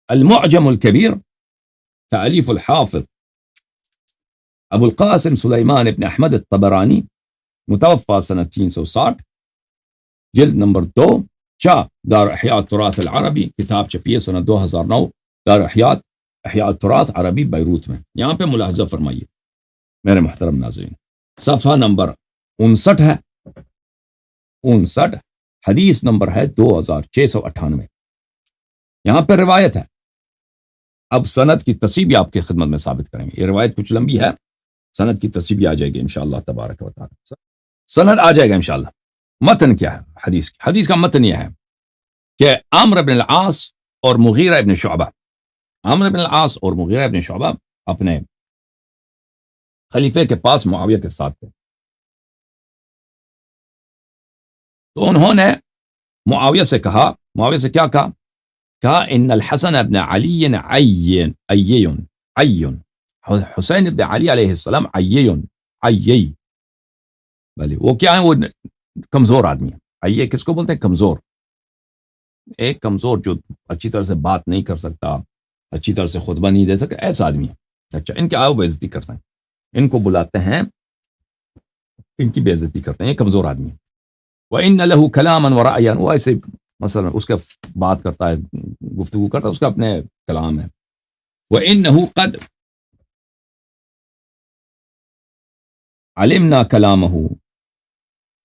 المعجم الكبير تأليف الحافظ ابو القاسم سلیمان ابن احمد الطبرانی، متوفى سنة 360، جلد نمبر 2، چاپ دار احیاء التراث العربی، کتاب چھپی ہے سنہ 2009، دار احیاء التراث عربی بیروت میں۔ یہاں پہ ملاحظہ فرمائیے میرے محترم ناظرین، صفحہ نمبر 59 ہے، 59، حدیث نمبر ہے 2698۔ یہاں پہ روایت ہے، اب سند کی تصحیح بھی آپ کی خدمت میں ثابت کریں گے۔ یہ روایت کچھ لمبی ہے، سند کی تصحیح بھی آ جائے گی انشاءاللہ تبارک و تعالی، سند آ جائے گا انشاءاللہ۔ متن کیا ہے حدیث کی؟ حدیث کا متن یہ ہے کہ عمرو بن العاص اور مغیرہ ابن شعبہ، عمرو بن العاص اور مغیرہ ابن شعبہ اپنے خلیفے کے پاس معاویہ کے ساتھ تھے، تو انہوں نے معاویہ سے کہا، معاویہ سے کیا کہا ان الحسن ابن علی عیّن، حسین ابن علی علیہ السلام عیّ، بھلے وہ کیا ہے، وہ کمزور آدمی ہے۔ عیّ کس کو بولتے ہیں؟ کمزور، ایک کمزور جو اچھی طرح سے بات نہیں کر سکتا، اچھی طرح سے خطبہ نہیں دے سکتا، ایسا آدمی ہے۔ اچھا، ان کی آؤ بے عزتی کرتے ہیں، ان کو بلاتے ہیں، ان کی بے عزتی کرتے ہیں، یہ کمزور آدمی ہے۔ وَإِنَّ لَهُ كَلَامًا وَرَأْيًا، وہ ایسے مثلا اس کا بات کرتا ہے، گفتگو کرتا ہے، اس کا اپنے کلام ہے۔ وَإِنَّهُ قَدْ عَلِمْنَا كَلَامَهُ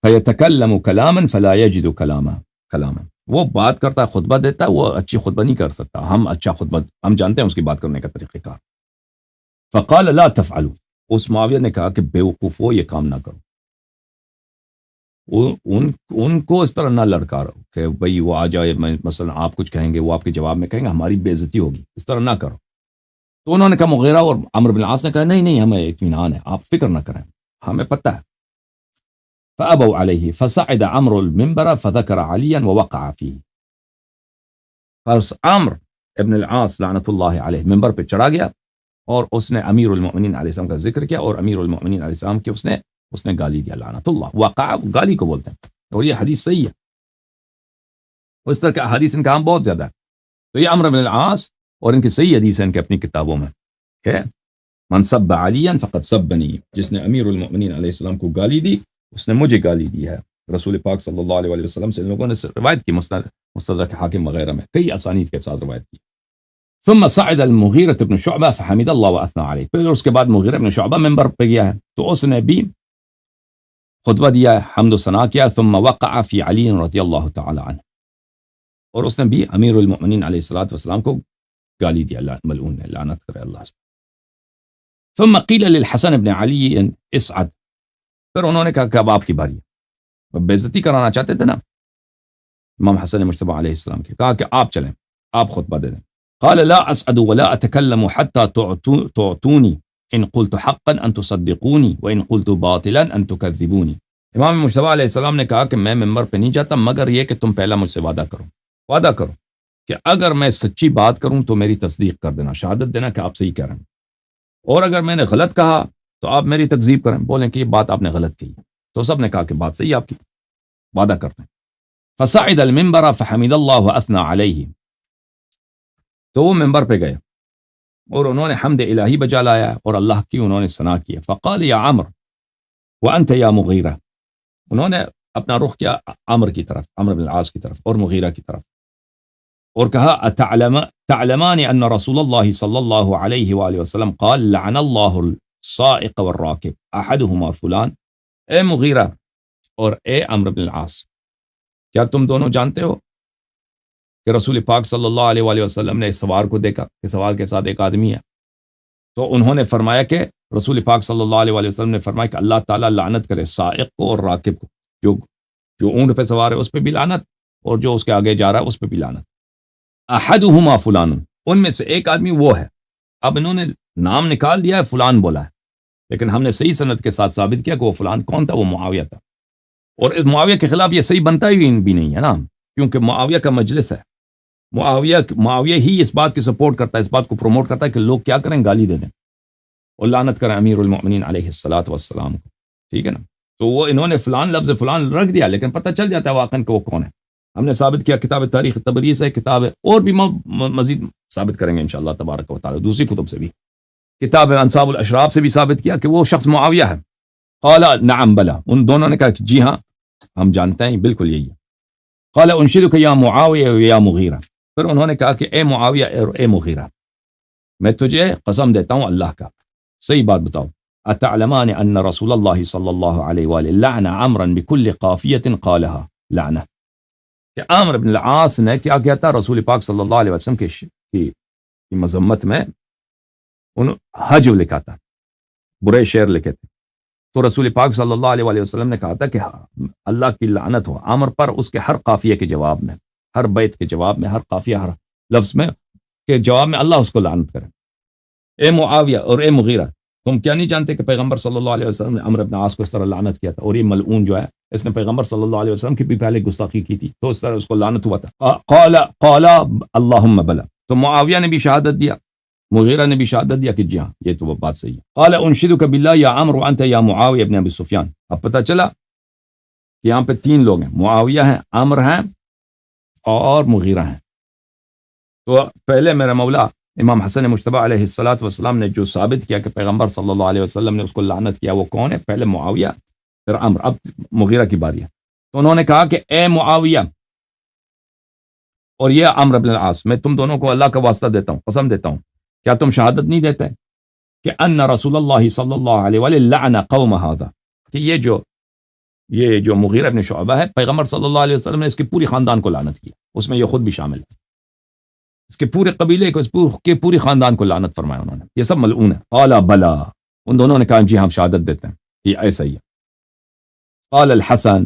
فَيَتَكَلَّمُ كَلَامًا فَلَا يَجِدُ كَلَامًا، وہ بات کرتا ہے، خطبہ دیتا ہے، وہ اچھی خطبہ نہیں کر سکتا، ہم اچھا خطبہ، ہم جانتے ہیں اس کی بات کرنے کا طریقہ کار۔ فَقَالَ لَا تَفْعَلُوا، اس معاویہ نے کہا کہ بے وقوف ہو، یہ کام نہ کرو۔ ان کو اس طرح نہ لڑکارو کہ بھئی وہ آ جائے، مثلا آپ کچھ کہیں گے، وہ آپ کے جواب میں کہیں گے ہماری بے عزتی ہوگی، اس طرح نہ کرو۔ تو انہوں نے کہا، مغیرہ اور عمرو بن العاص نے کہا نہیں ہمیں اطمینان ہے، آپ فکر نہ کریں، ہمیں پتہ ہے۔ فأبوا عليه فصعد عمرو المنبر فذكر عليا ووقع فيه، پس عمرو ابن العاص لعنت اللہ علیہ ممبر پہ چڑھا گیا اور اس نے امیر المؤمنین علیہ السلام کا ذکر کیا، اور امیر المؤمنین علیہ السلام کی اس نے گالی دیا، لعنت اللہ۔ وقع گالی کو بولتے ہیں، اور یہ حدیث صحیح ہے، اس طرح کا حدیث ان کا ہم بہت زیادہ ہے۔ تو یہ عمرو بن العاص اور ان کی صحیح حدیث ہے ان کے اپنی کتابوں میں کہ من سب علیا فقد سبنی، جس نے امیر المؤمنین علیہ السلام کو گالی دی اس نے مجھے گالی دی ہے۔ رسول پاک صلی اللہ علیہ وسلم سے لوگوں نے روایت کی، مستدرک حاکم وغیرہ میں کئی اسانید کے ساتھ روایت کی۔ ثم صعد المغیرہ بن شعبہ فحمد اللہ واثنى علیہ، پھر اس کے بعد مغیرہ بن شعبہ ممبر پہ گیا ہے تو اس نے بھی خطبہ دیا ہے، حمد و ثنا کیا۔ ثم وقع فی علی رضی اللہ تعالی عنہ، اور اس نے بھی امیر المؤمنین علیہ الصلوۃ والسلام کو گالی دیا، ملعون ہے، لعنت کرے اللہ۔ ثم قیل للحسن بن علی اسعد، پھر انہوں نے کہا کہ اب آپ کی باری ہے، بے عزتی کرانا چاہتے تھے نا امام حسن مجتبی علیہ السلام کی، کہا کہ آپ چلیں، آپ خطبہ دے دیں۔ قال لا اسعد ولا اتكلم حتى تعطوني ان قلت حقا ان تصدقوني وان قلت باطلا ان تكذبوني، امام مجتبی علیہ السلام نے کہا کہ میں ممبر پہ نہیں جاتا مگر یہ کہ تم پہلا مجھ سے وعدہ کرو کہ اگر میں سچی بات کروں تو میری تصدیق کر دینا، شہادت دینا کہ آپ صحیح کہہ رہے ہیں، اور اگر میں نے غلط کہا تو آپ میری تکذیب کریں، بولیں کہ یہ بات آپ نے غلط کہی۔ تو سب نے کہا کہ بات صحیح آپ کی، وعدہ کرتے ہیں۔ فصعد المنبر فحمد اللہ واثنى علیہ، تو وہ ممبر پہ گئے اور انہوں نے حمد الہی بجا لایا اور اللہ کی انہوں نے ثنا کیا۔ فقال یا عمرو وانت یا مغیرہ، انہوں نے اپنا رخ کیا عمرو کی طرف، عمرو بن العاص کی طرف اور مغیرہ کی طرف، اور کہا تعلمان ان رسول اللہ صلی اللہ علیہ وآلہ وسلم قال لعن اللہ الصائق والراکب احدہما فلان، اے مغیرہ اور اے عمرو بن العاص، کیا تم دونوں جانتے ہو کہ رسول پاک صلی اللہ علیہ وآلہ وسلم نے اس سوار کو دیکھا کہ سوار کے ساتھ ایک آدمی ہے؟ تو انہوں نے فرمایا کہ رسول پاک صلی اللہ علیہ وآلہ وسلم نے فرمایا کہ اللہ تعالیٰ لعنت کرے سائق کو اور راکب کو، جو اونٹ پہ سوار ہے اس پہ بھی لعنت، اور جو اس کے آگے جا رہا ہے اس پہ بھی لعنت۔ احدہما فلان، ان میں سے ایک آدمی وہ ہے، اب انہوں نے نام نکال دیا ہے، فلان بولا ہے، لیکن ہم نے صحیح سند کے ساتھ ثابت کیا کہ وہ فلان کون تھا، وہ معاویہ تھا، اور اس معاویہ کے خلاف یہ صحیح بنتا ہی بھی نہیں ہے نا، کیونکہ معاویہ کا مجلس ہے، معاویہ ہی اس بات کی سپورٹ کرتا ہے، اس بات کو پروموٹ کرتا ہے کہ لوگ کیا کریں، گالی دے دیں اور لعنت کریں امیر المؤمنین علیہ الصلوۃ والسلام کو، ٹھیک ہے نا۔ تو وہ انہوں نے فلان لفظ فلان رکھ دیا، لیکن پتہ چل جاتا ہے واقعاً کہ وہ کون ہے۔ ہم نے ثابت کیا کتاب تاریخ طبری سے، کتاب اور بھی مزید ثابت کریں گے انشاءاللہ تبارک و تعالی دوسری کتب سے بھی. کتاب انصاب الاشراف سے بھی ثابت کیا کہ وہ شخص معاویہ ہے. قال نعم بلا، ان دونوں نے کہا کہ جی ہاں ہم جانتے ہیں بالکل یہی ہے. قال انشدک یا معاویہ و یا مغیرہ، پھر انہوں نے کہا کہ اے معاویہ اور اے مغیرہ، میں تجھے قسم دیتا ہوں اللہ کا، صحیح بات بتاؤ. اتعلمان ان رسول اللہ صلی اللہ علیہ وآلہ لعن عمرا بكل قافیہ قالها لعنہ، کہ عامر بن العاص نے کیا کیا تھا رسول پاک صلی اللہ علیہ وسلم کی مذمت میں حجو لکھا تھا، برے شعر لکھے تھے. تو رسول پاک صلی اللہ علیہ وسلم نے کہا تھا کہ اللہ کی لعنت ہو عامر پر، اس کے ہر قافیے کے جواب میں، ہر بیت کے جواب میں، ہر قافیہ ہر لفظ میں کے جواب میں اللہ اس کو لعنت کرے. اے معاویہ اور اے مغیرہ، تم کیا نہیں جانتے کہ پیغمبر صلی اللہ علیہ وسلم نے عمرو بن عاص کو اس طرح لعنت کیا تھا، اور یہ ملعون جو ہے اس نے پیغمبر صلی اللہ علیہ وسلم کی بھی پہلے گستاخی کی تھی، تو اس طرح اس کو لعنت ہوا تھا. قال اللہم بلا، تو معاویہ نے بھی شہادت دیا، مغیرہ نے بھی شہادت دیا کہ جی ہاں یہ تو وہ بات صحیح ہے. قال انشدک باللہ یا عمرو وانت یا معاویہ ابن ابی سفیان. اب پتہ چلا کہ یہاں پہ تین لوگ ہیں، معاویہ ہیں، عمرو ہیں اور مغیرہ ہیں. تو پہلے میرا مولا امام حسن مجتبی علیہ الصلوۃ والسلام نے جو ثابت کیا کہ پیغمبر صلی اللہ علیہ وسلم نے اس کو لعنت کیا، وہ کون ہے؟ پہلے معاویہ پھر عمرو، اب مغیرہ کی باری ہے. تو انہوں نے کہا کہ اے معاویہ اور یہ عمرو بن العاص، میں تم دونوں کو اللہ کا واسطہ دیتا ہوں، قسم دیتا ہوں، کیا تم شہادت نہیں دیتے کہ ان رسول اللہ صلی اللہ علیہ وآلہ لعن قوم هذا، کہ یہ جو مغیرہ بن شعبہ ہے، پیغمبر صلی اللہ علیہ وسلم نے اس کے پوری خاندان کو لعنت کیا، اس میں یہ خود بھی شامل ہے، اس کے پورے قبیلے کو، اس کے پوری خاندان کو لعنت فرمایا انہوں نے، یہ سب ملعون ہے. قال بلا، ان دونوں نے کہا جی ہم شہادت دیتے ہیں یہ ایسا ہی ہے. قال الحسن،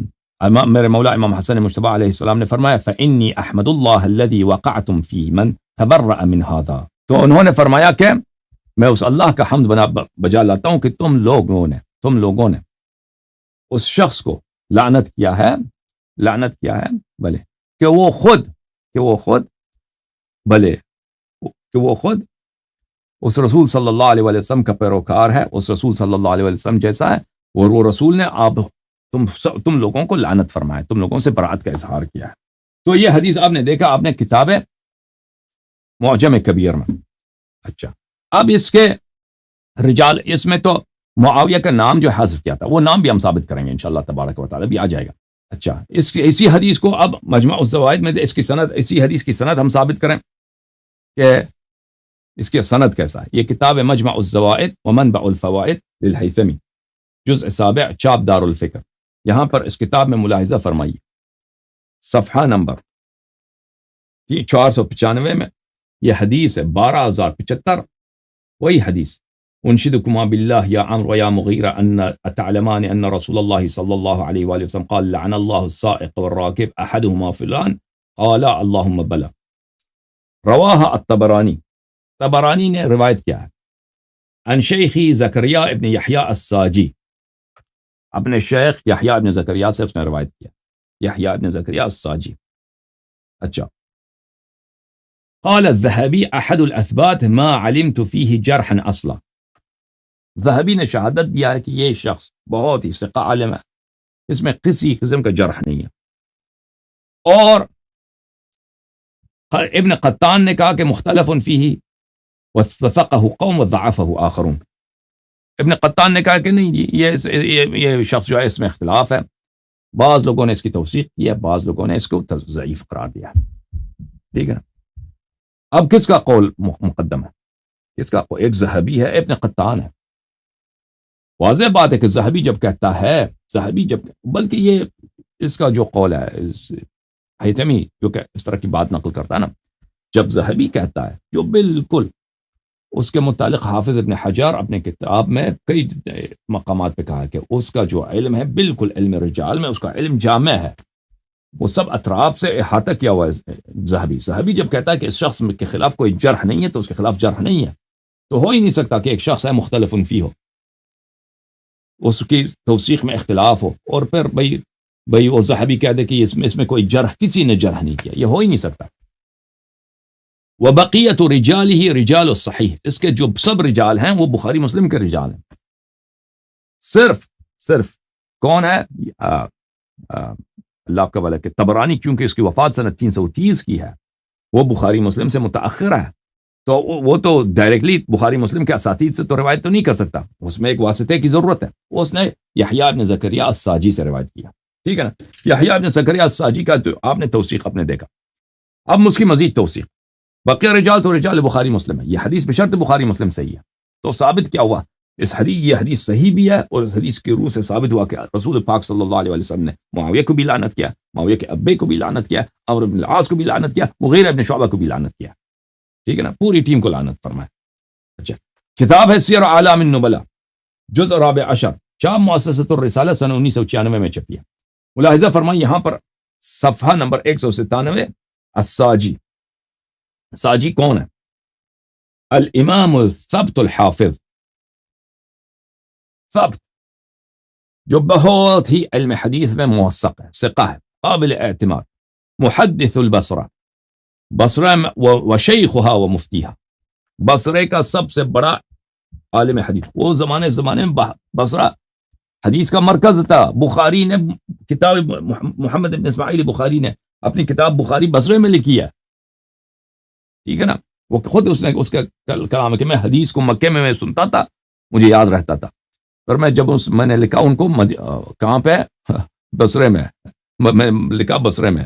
میرے مولا امام حسن مجتبی علیہ السلام نے فرمایا فإنی احمد اللہ الذی وقعتم فی من تبرأ من هذا، تو انہوں نے فرمایا کہ میں اس اللہ کا حمد بجا لاتا ہوں کہ تم لوگوں نے اس شخص کو لعنت کیا ہے بھلے کہ وہ خود اس رسول صلی اللہ علیہ وسلم کا پیروکار ہے، اس رسول صلی اللہ علیہ وسلم جیسا ہے، اور وہ رسول نے تم لوگوں کو لعنت فرمایا، تم لوگوں سے برات کا اظہار کیا ہے. تو یہ حدیث آپ نے دیکھا، آپ نے کتاب معجم کبیر میں. اچھا، اب اس کے رجال، اس میں تو معاویہ کا نام جو حذف کیا تھا وہ نام بھی ہم ثابت کریں گے انشاءاللہ تبارک و تعالی، بھی آ جائے گا. اچھا، اسی حدیث کو اب مجمع الزوائد میں اسی حدیث کی سند ہم ثابت کریں کہ اس کی سند کیسا ہے. یہ کتاب مجمع الزوائد ومنبع الفوائد للہیثمی، جزء 7، چاپ دار الفکر. یہاں پر اس کتاب میں ملاحظہ فرمائیے، صفحہ نمبر 495 میں یہ حدیث ہے 12075، وہی حدیث انشدکما باللہ یا عمرو یا مغیرہ ان اتعلمان ان رسول اللہ صلی اللہ علیہ وآلہ وسلم قال لعن اللہ السائق والراکب احدہما فلان قال اللہم بلا. رواہ الطبرانی، طبرانی نے روایت کیا ہے، عن شیخی زکریا ابن یحییٰ الساجی، اپنے شیخ یحییٰ ابن زکریا سے اس نے روایت کیا، یحییٰ ابن زکریا الساجی. اچھا، قال الذهبي احد الاثبات ما علمت فيه جرحا اصلا، ذهبی نے شہادت دیا ہے کہ یہ شخص بہت ہی ثقہ عالم ہے، اس میں کسی قسم کا جرح نہیں ہے. اور ابن قطان نے کہا کہ مختلف فيه وثقه قوم وضعفه آخرون. ابن قطان نے کہا کہ نہیں، یہ شخص جو ہے اس میں اختلاف ہے، بعض لوگوں نے اس کی توثیق کی ہے، بعض لوگوں نے اس کو ضعیف قرار دیا ہے. ٹھیک ہے نا؟ اب کس کا قول مقدم ہے؟ کس کا قول؟ ایک ذہبی ہے، ابن قطان ہے. واضح بات ہے کہ ذہبی جب کہتا ہے، بلکہ یہ اس کا جو قول ہے حیثمی جو کہ اس طرح کی بات نقل کرتا ہے نا، جب ذہبی کہتا ہے جو بالکل اس کے متعلق حافظ ابن حجر اپنے کتاب میں کئی مقامات پہ کہا کہ اس کا جو علم ہے بالکل علم رجال میں اس کا علم جامع ہے، وہ سب اطراف سے احاطہ کیا ہوا ہے. ذہبی جب کہتا ہے کہ اس شخص کے خلاف کوئی جرح نہیں ہے تو اس کے خلاف جرح نہیں ہے، تو ہو ہی نہیں سکتا کہ ایک شخص ہے مختلف فی ہو، اس کی توثیق میں اختلاف ہو، اور پھر بھئی وہ ذہبی کہہ دے کہ اس میں کوئی جرح، کسی نے جرح نہیں کیا، یہ ہو ہی نہیں سکتا. وبقیت رجالہ رجال الصحیح، اس کے جو سب رجال ہیں وہ بخاری مسلم کے رجال ہیں. صرف کون ہے؟ اللہ آپ کا بھلا کہ طبرانی، کیونکہ اس کی وفات سنہ 330 کی ہے، وہ بخاری مسلم سے متأخر ہے، تو وہ تو ڈائریکٹلی بخاری مسلم کے اساتید سے تو روایت تو نہیں کر سکتا، اس میں ایک واسطے کی ضرورت ہے. اس نے یحییٰ ابن زکریا الساجی سے روایت کیا. ٹھیک ہے نا. یحییٰ ابن زکریا الساجی کا تو آپ نے توثیق اپنے دیکھا. اب اس کی مزید توثیق، بقیہ رجال تو رجال بخاری مسلم ہے، یہ حدیث بشرط بخاری مسلم صحیح ہے. تو ثابت کیا ہوا؟ یہ حدیث صحیح بھی ہے، اور اس حدیث کی روح سے ثابت ہوا کہ رسول پاک صلی اللہ علیہ وسلم نے معاویہ کو بھی لعنت کیا، معاویہ کے ابے کو بھی لعنت کیا، عمرو بن العاص کو بھی لعنت کیا، مغیرہ ابن شعبہ کو بھی لعنت کیا. ٹھیک ہے نا، پوری ٹیم کو لعنت فرمایا. اچھا، کتاب ہے سیر اعلام النبلاء، جزء رابع عشر، چاپ مؤسسۃ الرسالہ سن 1996 میں چھپی ہے. ملاحظہ فرمائیں یہاں پر صفحہ نمبر 197، الساجی. ساجی کون ہے؟ الامام الثبت الحافظ، ثبت، جو بہت ہی علم حدیث میں موثق ہے، ثقہ ہے، قابل اعتماد، محدث البصرہ، بصرہ میں وشیخھا ومفتیھا، بصرے کا سب سے بڑا عالم حدیث. وہ زمانے میں بصرہ حدیث کا مرکز تھا. بخاری نے کتاب، محمد ابن اسماعیل بخاری نے اپنی کتاب بخاری بصرے میں لکھی ہے. ٹھیک ہے نا. وہ خود اس نے اس کا کلام ہے کہ میں حدیث کو مکے میں سنتا تھا، مجھے یاد رہتا تھا، اور میں جب میں نے لکھا ان کو کہاں پہ، بصرے میں، میں لکھا بصرے میں.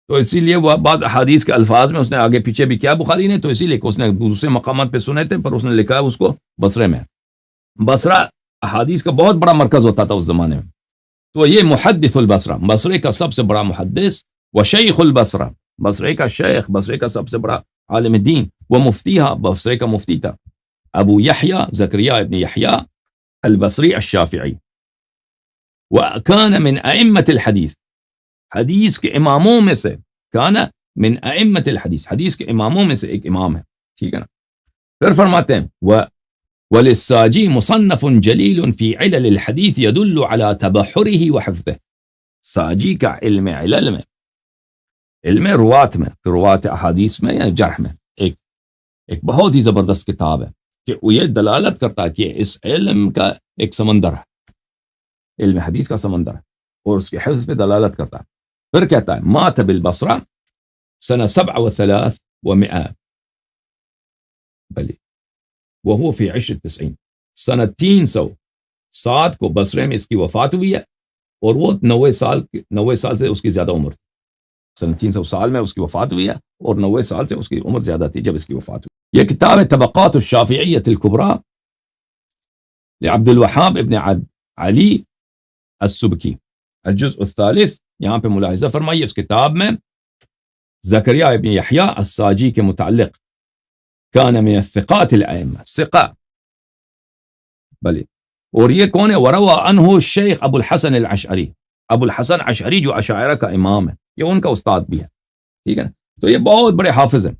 تو اسی لیے وہ بعض احادیث کے الفاظ میں اس نے آگے پیچھے بھی کیا بخاری نے، تو اسی لیے کہ اس نے دوسرے مقامات پہ سنے تھے، پر اس نے لکھا اس کو بصرے میں. بصرہ احادیث کا بہت بڑا مرکز ہوتا تھا اس زمانے میں. تو یہ محدث البصرہ، بصرے کا سب سے بڑا محدث، و شیخ البصرہ، بصرے کا شیخ، بصرے کا سب سے بڑا عالم دین، وہ مفتیھا، بصرے کا مفتی تھا، ابو یحییٰ زکریا ابن یحییٰ البصری الشافعی. وکان من ائمۃ الحدیث، حدیث کے اماموں میں سے، کان من ائمۃ الحدیث، حدیث کے اماموں میں سے ایک امام ہے. ٹھیک ہے نا. پھر فرماتے ہیں وللساجی مصنف جلیل فی علل الحدیث يدل على تبحرہ وحفظہ. ساجی کا علم علل میں، علم روات میں، روات احادیث میں یا جرح میں، ایک بہت ہی زبردست کتاب ہے کہ وہ یہ دلالت کرتا ہے کہ اس علم کا ایک سمندر ہے، علم حدیث کا سمندر ہے، اور اس کے حفظ پہ دلالت کرتا ہے. پھر کہتا ہے مات بالبصرہ سنہ 37 بلی وہو فی عشر 90، سنہ 307 کو بصرے میں اس کی وفات ہوئی ہے، اور وہ 90 سال سے اس کی زیادہ عمر تھی. سنہ 300 سال میں اس کی وفات ہوئی ہے، اور 90 سال سے اس کی عمر زیادہ تھی جب اس کی وفات ہوئی. یہ کتاب ہے طبقات الشافعیۃ الکبریٰ لعبد الوہاب ابن علی السبکی، الجزء الثالث. یہاں پہ ملاحظہ فرمائیے اس کتاب میں زکریا ابن یحییٰ الساجی کے متعلق، کان من الثقات الائمہ، ثقہ، بلی. اور یہ کون ہے؟ وروى عنہ الشیخ ابو الحسن الاشعری، ابو الحسن اشعری جو اشاعرہ کا امام ہے، یہ ان کا استاد بھی ہے. ٹھیک ہے نا. تو یہ بہت بڑے حافظ ہیں.